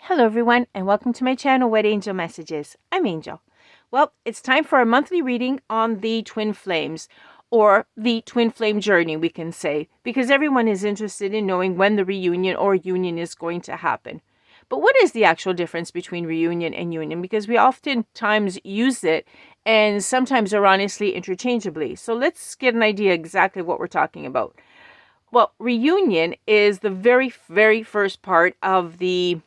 Hello everyone and welcome to my channel, What Angel Messages. I'm Angel. Well, it's time for a monthly reading on the twin flames, or the twin flame journey, we can say, because everyone is interested in knowing when the reunion or union is going to happen. But what is the actual difference between reunion and union? Because we oftentimes use it and sometimes erroneously interchangeably. So let's get an idea exactly what we're talking about. Well, reunion is the very, very first part of the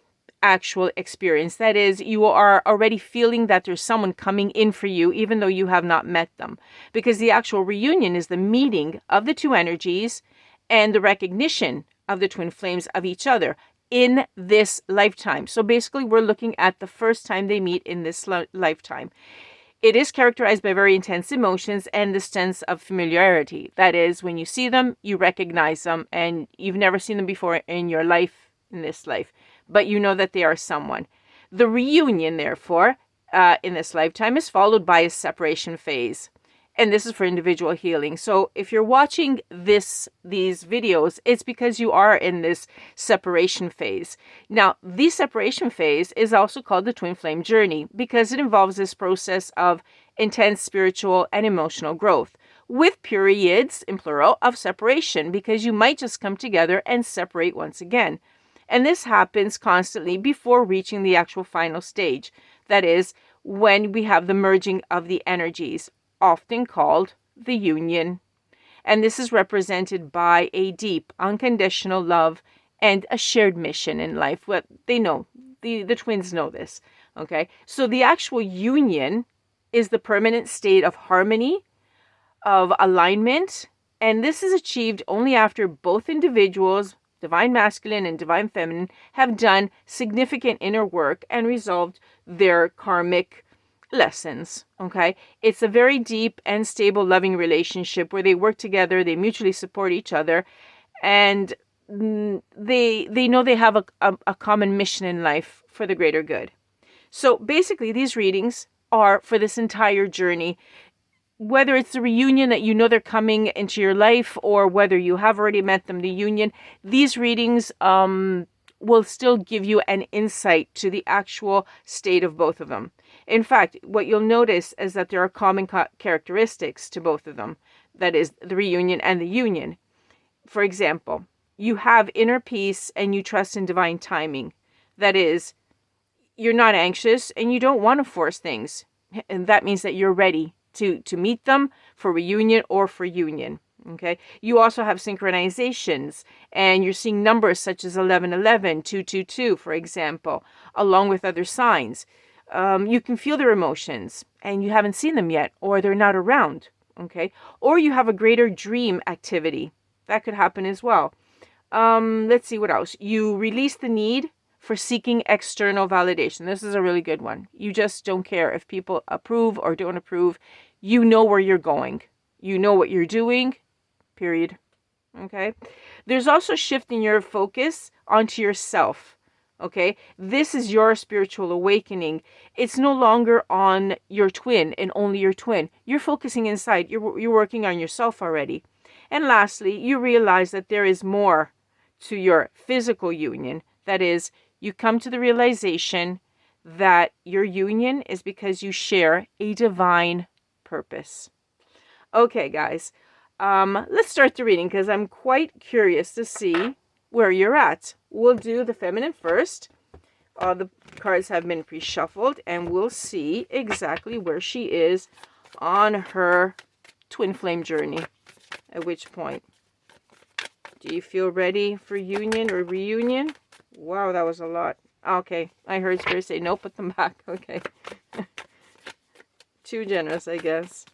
actual experience. That is, you are already feeling that there's someone coming in for you, even though you have not met them. Because the actual reunion is the meeting of the two energies and the recognition of the twin flames of each other in this lifetime. So basically, we're looking at the first time they meet in this lifetime. It is characterized by very intense emotions and the sense of familiarity. That is, when you see them, you recognize them, and you've never seen them before in your life, in this life, but you know that they are someone. The reunion, therefore, in this lifetime is followed by a separation phase. And this is for individual healing. So if you're watching these videos, it's because you are in this separation phase. Now, the separation phase is also called the twin flame journey because it involves this process of intense spiritual and emotional growth, with periods, in plural, of separation, because you might just come together and separate once again. And this happens constantly before reaching the actual final stage. That is, when we have the merging of the energies, often called the union. And this is represented by a deep, unconditional love and a shared mission in life. What they know, the twins know this. Okay, so the actual union is the permanent state of harmony, of alignment, and this is achieved only after both individuals, divine masculine and divine feminine, have done significant inner work and resolved their karmic lessons. Okay, it's a very deep and stable, loving relationship where they work together, they mutually support each other, and they know they have a common mission in life for the greater good. So basically, these readings are for this entire journey. Whether it's the reunion that you know they're coming into your life, or whether you have already met them, the union, these readings will still give you an insight to the actual state of both of them. In fact, what you'll notice is that there are common characteristics to both of them. That is, the reunion and the union. For example, you have inner peace and you trust in divine timing. That is, you're not anxious and you don't want to force things. And that means that you're ready to meet them for reunion or for union. Okay. You also have synchronizations, and you're seeing numbers such as 1111, 222, for example, along with other signs. You can feel their emotions and you haven't seen them yet, or they're not around. Okay. Or you have a greater dream activity. That could happen as well. Let's see what else. You release the need for seeking external validation. This is a really good one. You just don't care if people approve or don't approve. You know where you're going. You know what you're doing, period. Okay? There's also shifting your focus onto yourself. Okay? This is your spiritual awakening. It's no longer on your twin and only your twin. You're focusing inside. You're working on yourself already. And lastly, you realize that there is more to your physical union. That is, you come to the realization that your union is because you share a divine purpose. Okay, guys, let's start the reading because I'm quite curious to see where you're at. We'll do the feminine first. All the cards have been pre-shuffled, and we'll see exactly where she is on her twin flame journey. At which point, do you feel ready for union or reunion? Wow, that was a lot. Okay, I heard Spirit say, no, put them back. Okay. Too generous, I guess.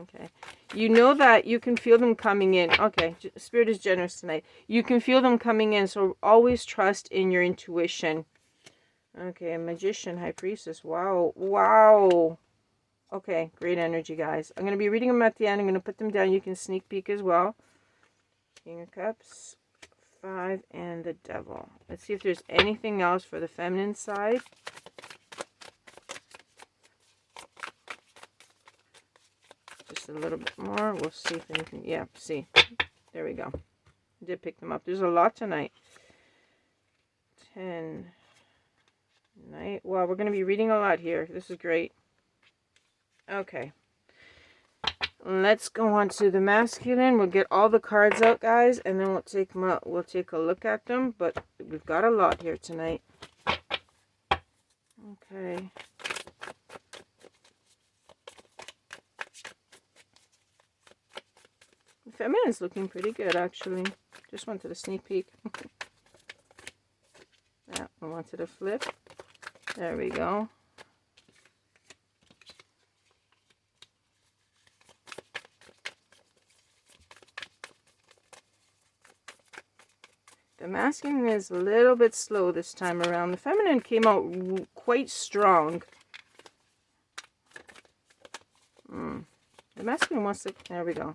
Okay. You know that you can feel them coming in. Okay, Spirit is generous tonight. You can feel them coming in, so always trust in your intuition. Okay, Magician, High Priestess. Wow. Wow. Okay, great energy, guys. I'm going to be reading them at the end. I'm going to put them down. You can sneak peek as well. King of Cups, 5, and the Devil. Let's see if there's anything else for the feminine side. Just a little bit more. We'll see if anything. Yeah, see. There we go. I did pick them up. There's a lot tonight. 10, tonight. Wow, we're going to be reading a lot here. This is great. Okay. Let's go on to the masculine. We'll get all the cards out, guys, and then we'll take them out. We'll take a look at them, but we've got a lot here tonight. Okay. The feminine is looking pretty good, actually. Just wanted a sneak peek. That one wanted to flip. There we go. The masculine is a little bit slow this time around. The feminine came out quite strong. The masculine wants to... There we go.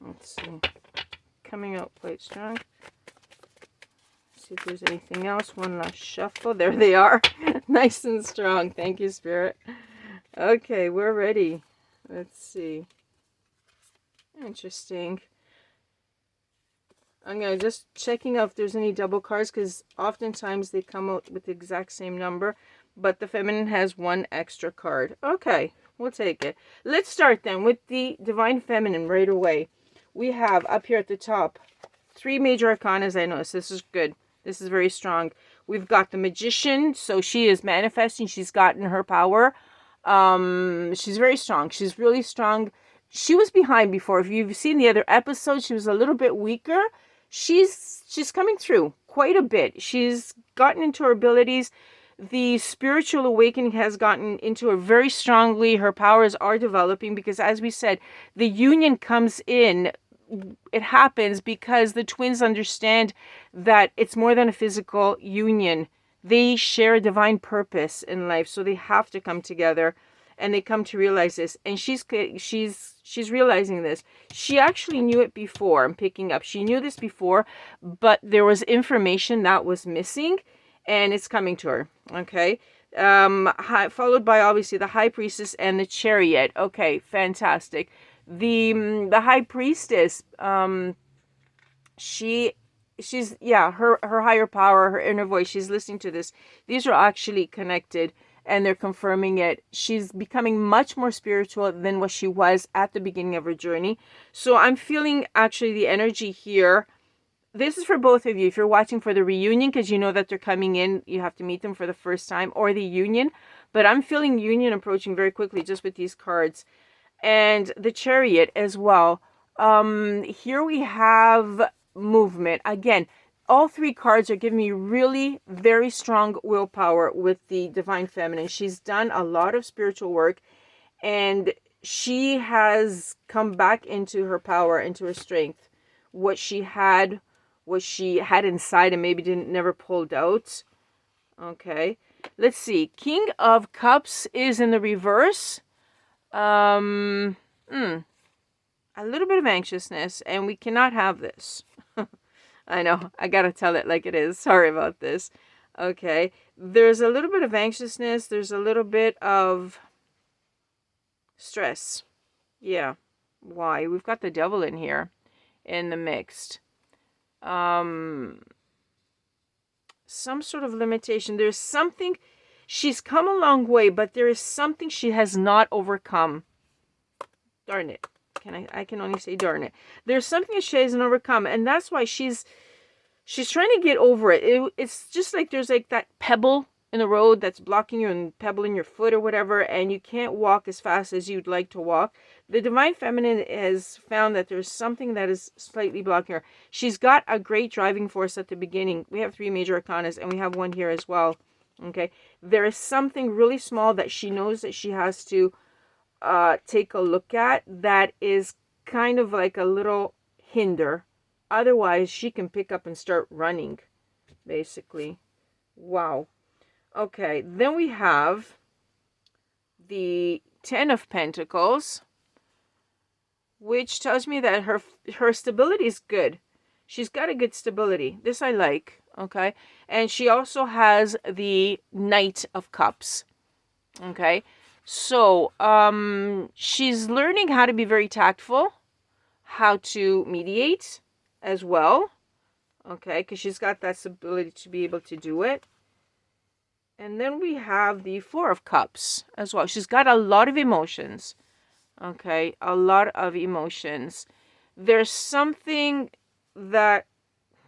Let's see. Coming out quite strong. See if there's anything else. One last shuffle. There they are. Nice and strong. Thank you, Spirit. Okay, we're ready. Let's see. Interesting. I'm going to just checking out if there's any double cards, because oftentimes they come out with the exact same number, but the feminine has one extra card. Okay, we'll take it. Let's start then with the Divine Feminine right away. We have up here at the top 3 major arcanas. I noticed this is good. This is very strong. We've got the Magician, so she is manifesting. She's gotten her power. She's very strong. She's really strong. She was behind before. If you've seen the other episodes, she was a little bit weaker. She's coming through quite a bit. She's gotten into her abilities. The spiritual awakening has gotten into her very strongly. Her powers are developing because, as we said, the union comes in. It happens because the twins understand that it's more than a physical union. They share a divine purpose in life, so they have to come together, and they come to realize this. And she's realizing this. She actually knew it before. I'm picking up. She knew this before, but there was information that was missing, and it's coming to her. Okay. Followed by obviously the High Priestess and the Chariot. Okay, fantastic. The High Priestess, she's her higher power, her inner voice, she's listening to this. These are actually connected, and they're confirming it. She's becoming much more spiritual than what she was at the beginning of her journey. So I'm feeling actually the energy here. This is for both of you. If you're watching for the reunion, because you know that they're coming in, you have to meet them for the first time, or the union. But I'm feeling union approaching very quickly just with these cards. And the Chariot as well. Here we have movement. Again, all 3 cards are giving me really very strong willpower with the Divine Feminine. She's done a lot of spiritual work, and she has come back into her power, into her strength. What she had inside and maybe never pulled out. Okay. Let's see. King of Cups is in the reverse. A little bit of anxiousness, and we cannot have this. I know, I gotta tell it like it is. Sorry about this. Okay, there's a little bit of anxiousness. There's a little bit of stress. Yeah. Why? We've got the Devil in here in the mixed. Some sort of limitation. There's something. She's come a long way, but there is something she has not overcome. Darn it. I can only say darn it. There's something that she hasn't overcome, and that's why she's trying to get over it. It's just like there's like that pebble in the road that's blocking you, and pebble in your foot or whatever, and you can't walk as fast as you'd like to walk. The Divine Feminine has found that there's something that is slightly blocking her. She's got a great driving force at the beginning. We have 3 major arcanas, and we have one here as well. Okay, there is something really small that she knows that she has to take a look at that is kind of like a little hinder. Otherwise, she can pick up and start running, basically. Wow. Okay, then we have the 10 of Pentacles, which tells me that her stability is good. She's got a good stability. This I like. Okay, and she also has the Knight of Cups. Okay, So, she's learning how to be very tactful, how to mediate as well. Okay, because she's got that ability to be able to do it. And then we have the Four of Cups as well. She's got a lot of emotions. Okay, a lot of emotions. There's something that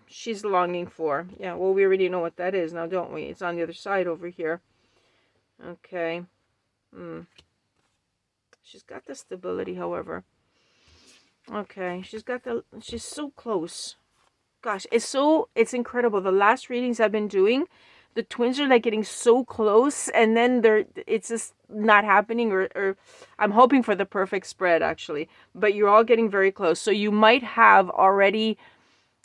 she's longing for. Yeah, well, we already know what that is now, don't we? It's on the other side over here. Okay. She's got the stability, however. Okay, she's so close. Gosh, it's incredible. The last readings I've been doing, the twins are like getting so close, and then it's just not happening, or I'm hoping for the perfect spread, actually. But you're all getting very close. So you might have already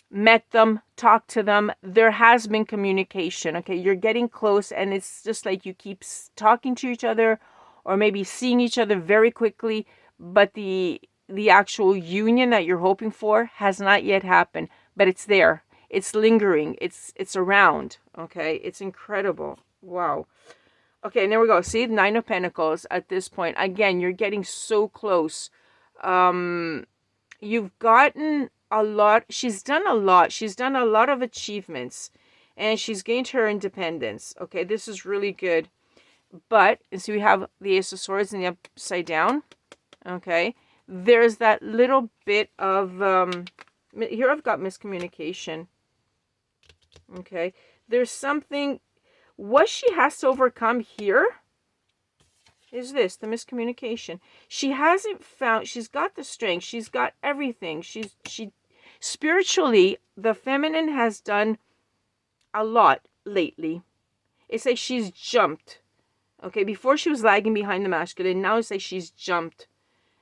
met them, talked to them. There has been communication. Okay, you're getting close, and it's just like you keep talking to each other, or maybe seeing each other very quickly, but the actual union that you're hoping for has not yet happened, but it's there. It's lingering. It's around. Okay, it's incredible. Wow. Okay, and there we go. See, Nine of Pentacles at this point. Again, you're getting so close. You've gotten a lot. She's done a lot. She's done a lot of achievements, and she's gained her independence. Okay, this is really good. But, and so we have the Ace of Swords in the upside down. Okay, there's that little bit of, here I've got miscommunication. Okay, there's something, what she has to overcome here is this, the miscommunication. She hasn't found, she's got the strength, she's got everything. She spiritually, the feminine has done a lot lately. It's like she's jumped. Okay, before she was lagging behind the masculine, now it's like she's jumped.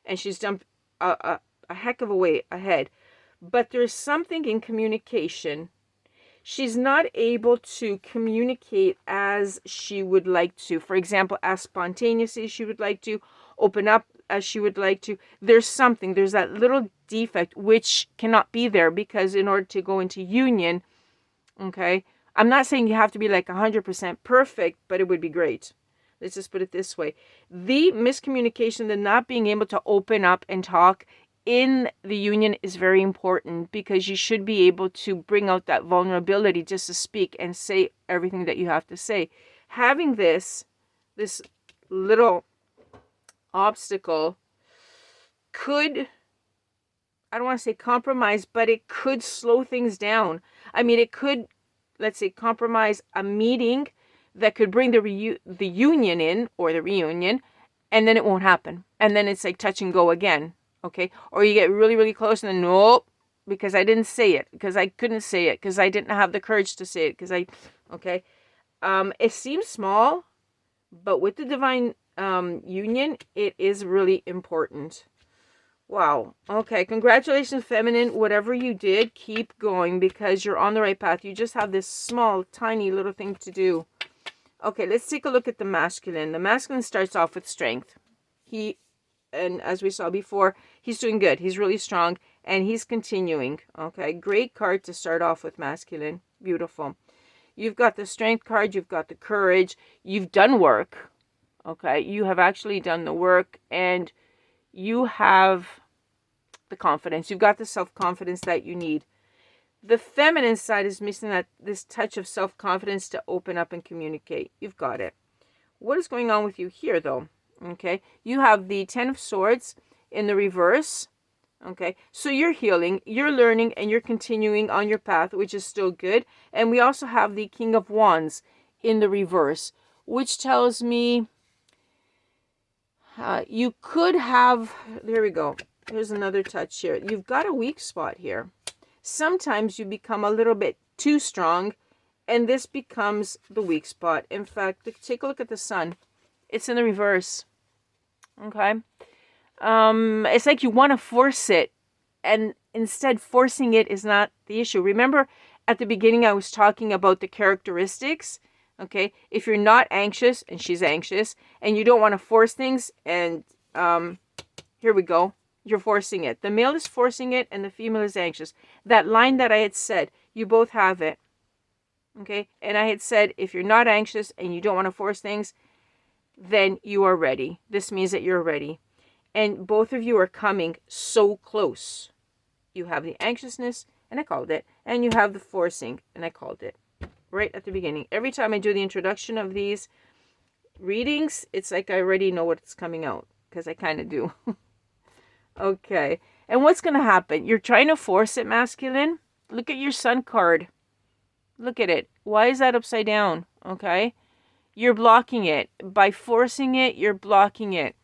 And she's jumped a heck of a way ahead. But there's something in communication. She's not able to communicate as she would like to. For example, as spontaneously as she would like to, open up as she would like to. There's that little defect which cannot be there, because in order to go into union, okay, I'm not saying you have to be like 100% perfect, but it would be great. Let's just put it this way. The miscommunication, the not being able to open up and talk in the union is very important, because you should be able to bring out that vulnerability just to speak and say everything that you have to say. Having this little obstacle could, I don't want to say compromise, but it could slow things down. I mean, it could, let's say, compromise a meeting that could bring the union in, or the reunion, and then it won't happen. And then it's like touch and go again, okay? Or you get really, really close, and then, nope, because I didn't say it, because I couldn't say it, because I didn't have the courage to say it, okay? It seems small, but with the divine union, it is really important. Wow. Okay, congratulations, feminine. Whatever you did, keep going, because you're on the right path. You just have this small, tiny little thing to do. Okay, let's take a look at the masculine. The masculine starts off with strength. And as we saw before, he's doing good. He's really strong, and he's continuing. Okay, great card to start off with, masculine. Beautiful. You've got the strength card. You've got the courage. You've done work. Okay, you have actually done the work, and you have the confidence. You've got the self-confidence that you need. The feminine side is missing this touch of self-confidence to open up and communicate. You've got it. What is going on with you here, though? Okay, you have the Ten of Swords in the reverse. Okay, so you're healing, you're learning, and you're continuing on your path, which is still good. And we also have the King of Wands in the reverse, which tells me you could have, there we go. Here's another touch here. You've got a weak spot here. Sometimes you become a little bit too strong, and this becomes the weak spot. In fact, take a look at the Sun. It's in the reverse. Okay. It's like you want to force it, and instead forcing it is not the issue. Remember, at the beginning I was talking about the characteristics. Okay. If you're not anxious, and she's anxious, and you don't want to force things, and here we go. You're forcing it. The male is forcing it, and the female is anxious. That line that I had said, you both have it. Okay? And I had said, if you're not anxious and you don't want to force things, then you are ready. This means that you're ready. And both of you are coming so close. You have the anxiousness, and I called it, and you have the forcing, and I called it right at the beginning. Every time I do the introduction of these readings, it's like I already know what's coming out, because I kind of do. Okay. And what's going to happen? You're trying to force it, masculine. Look at your sun card. Look at it. Why is that upside down? Okay. You're blocking it. By forcing it, you're blocking it.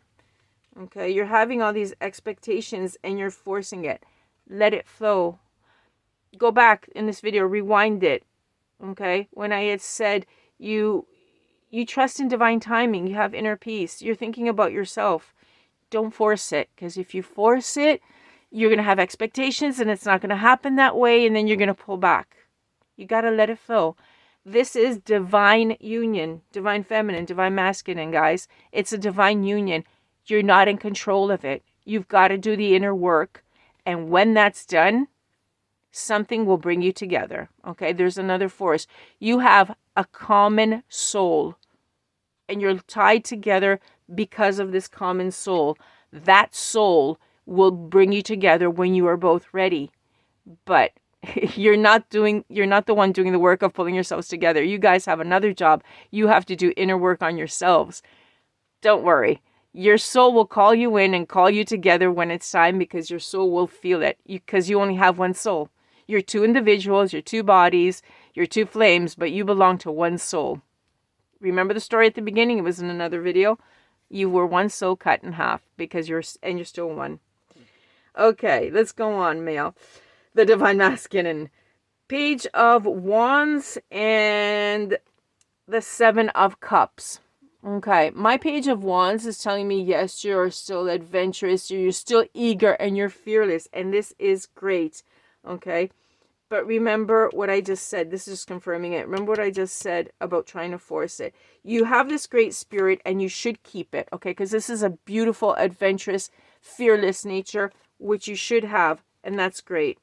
Okay. You're having all these expectations and you're forcing it. Let it flow. Go back in this video, rewind it. Okay. When I had said you trust in divine timing, you have inner peace, you're thinking about yourself. Don't force it, because if you force it, you're going to have expectations and it's not going to happen that way, and then you're going to pull back. You got to let it flow. This is divine union, divine feminine, divine masculine, guys. It's a divine union. You're not in control of it. You've got to do the inner work, and when that's done, something will bring you together. Okay, there's another force. You have a common soul, and you're tied together because of this common soul. That soul will bring you together when you are both ready. But you're not the one doing the work of pulling yourselves together. You guys have another job. You have to do inner work on yourselves. Don't worry. Your soul will call you in and call you together when it's time, because your soul will feel it, because you only have one soul. You're two individuals, you're two bodies, you're two flames, but you belong to one soul. Remember the story at the beginning? It was in another video. You were one soul cut in half, because you're still one. Okay, let's go on, male. The divine masculine. Page of Wands and the Seven of Cups. Okay, my Page of Wands is telling me, yes, you're still adventurous, you're still eager, and you're fearless, and this is great. Okay, but remember what I just said. This is just confirming it. Remember what I just said about trying to force it. You have this great spirit and you should keep it, okay? Because this is a beautiful, adventurous, fearless nature, which you should have, and that's great.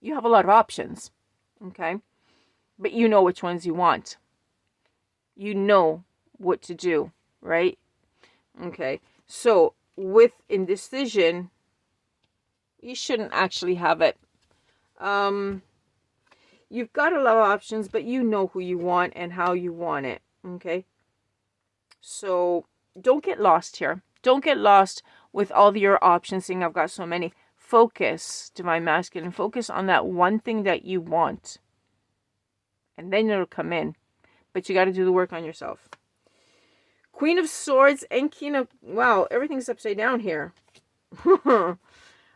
You have a lot of options, okay? But you know which ones you want. You know what to do, right? Okay, so with indecision, you shouldn't actually have it. You've got a lot of options, but you know who you want and how you want it. Okay. So don't get lost here. Don't get lost with all your options, saying I've got so many. Focus, divine masculine. Focus on that one thing that you want. And then it'll come in. But you got to do the work on yourself. Queen of Swords and King of... Wow, everything's upside down here.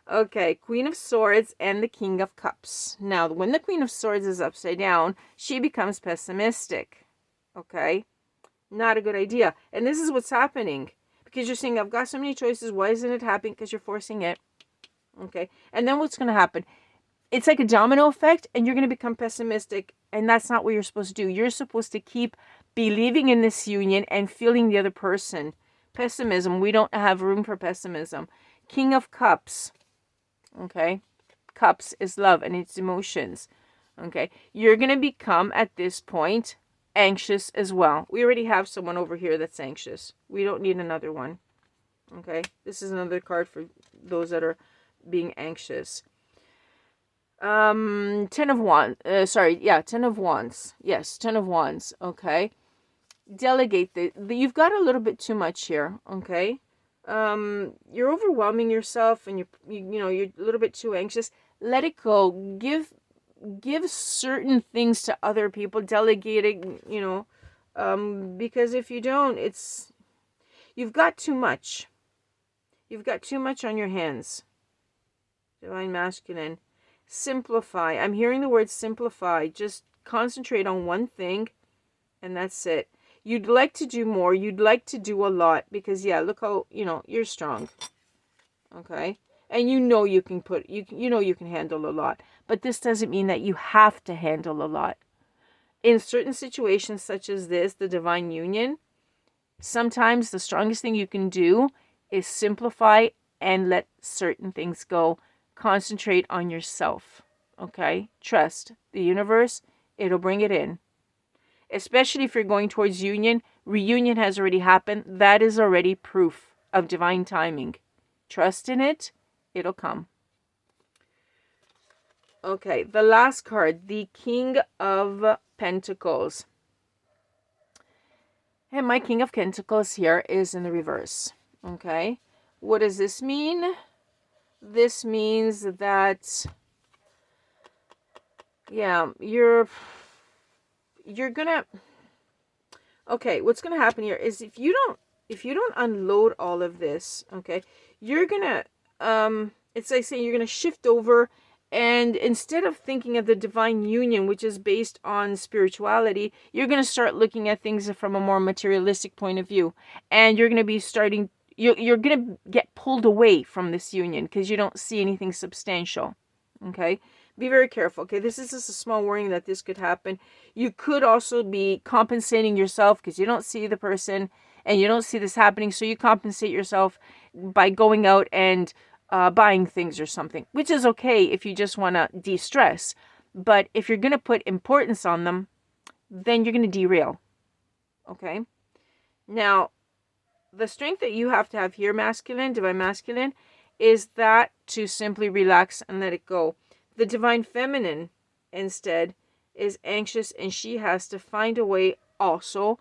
Okay, Queen of Swords and the King of Cups. Now, when the Queen of Swords is upside down, she becomes pessimistic. Okay? Not a good idea. And this is what's happening. Because you're saying, I've got so many choices. Why isn't it happening? Because you're forcing it. Okay? And then what's going to happen? It's like a domino effect, and you're going to become pessimistic. And that's not what you're supposed to do. You're supposed to keep believing in this union and feeling the other person. Pessimism. We don't have room for pessimism. King of Cups. Okay, cups is love and its emotions. Okay, you're going to become at this point anxious as well. We already have someone over here that's anxious. We don't need another one. Okay, this is another card for those that are being anxious. 10 of Wands. 10 of Wands. Yes, 10 of Wands. Okay, delegate you've got a little bit too much here. Okay. You're overwhelming yourself, and you're a little bit too anxious. Let it go. Give certain things to other people. Delegating, because if you don't, you've got too much. You've got too much on your hands. Divine masculine. Simplify. I'm hearing the word simplify. Just concentrate on one thing, and that's it. You'd like to do more. You'd like to do a lot because, yeah, look how, you're strong. Okay? And you can you can handle a lot. But this doesn't mean that you have to handle a lot. In certain situations such as this, the divine union, sometimes the strongest thing you can do is simplify and let certain things go. Concentrate on yourself. Okay? Trust the universe. It'll bring it in. Especially if you're going towards union, reunion has already happened. That is already proof of divine timing. Trust in it. It'll come. Okay, the last card, the King of Pentacles. And my King of Pentacles here is in the reverse. Okay, what does this mean? This means that, yeah, you're gonna, okay, what's gonna happen here is if you don't unload all of this, okay, you're gonna, it's like saying you're gonna shift over, and instead of thinking of the divine union, which is based on spirituality, you're gonna start looking at things from a more materialistic point of view, and you're gonna be starting, you're gonna get pulled away from this union because you don't see anything substantial. Okay, be very careful. Okay, this is just a small warning that this could happen. You could also be compensating yourself because you don't see the person and you don't see this happening, so you compensate yourself by going out and buying things or something, which is okay if you just want to de-stress. But if you're going to put importance on them, then you're going to derail. Okay, now the strength that you have to have here, masculine, divine masculine, is that to simply relax and let it go. The divine feminine, instead, is anxious, and she has to find a way also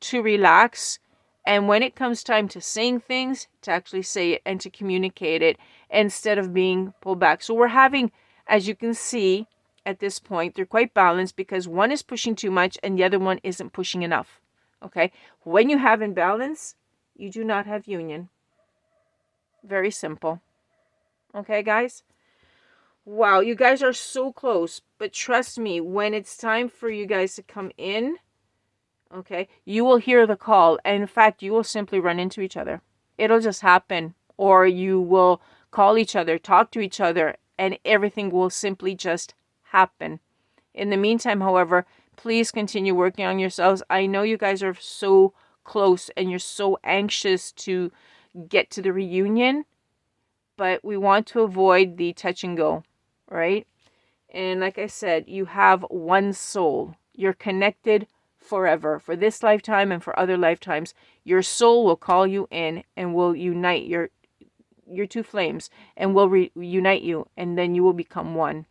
to relax. And when it comes time to saying things, to actually say it and to communicate it instead of being pulled back. So we're having, as you can see at this point, they're quite balanced because one is pushing too much and the other one isn't pushing enough. Okay? When you have imbalance, you do not have union. Very simple. Okay, guys? Wow, you guys are so close. But trust me, when it's time for you guys to come in, okay, you will hear the call. And in fact, you will simply run into each other. It'll just happen. Or you will call each other, talk to each other, and everything will simply just happen. In the meantime, however, please continue working on yourselves. I know you guys are so close and you're so anxious to get to the reunion, but we want to avoid the touch and go, right? And like I said, you have one soul. You're connected forever, for this lifetime and for other lifetimes. Your soul will call you in and will unite your two flames and will reunite you, and then you will become one.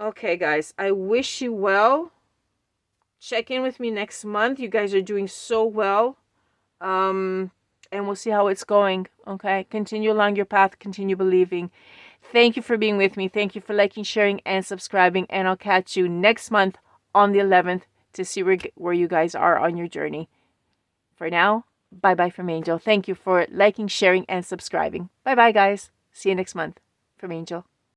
Okay, guys, I wish you well. Check in with me next month. You guys are doing so well. And we'll see how it's going. Okay, continue along your path, continue believing. Thank you for being with me. Thank you for liking, sharing, and subscribing. And I'll catch you next month on the 11th to see where you guys are on your journey. For now, bye-bye from Angel. Thank you for liking, sharing, and subscribing. Bye-bye, guys. See you next month from Angel.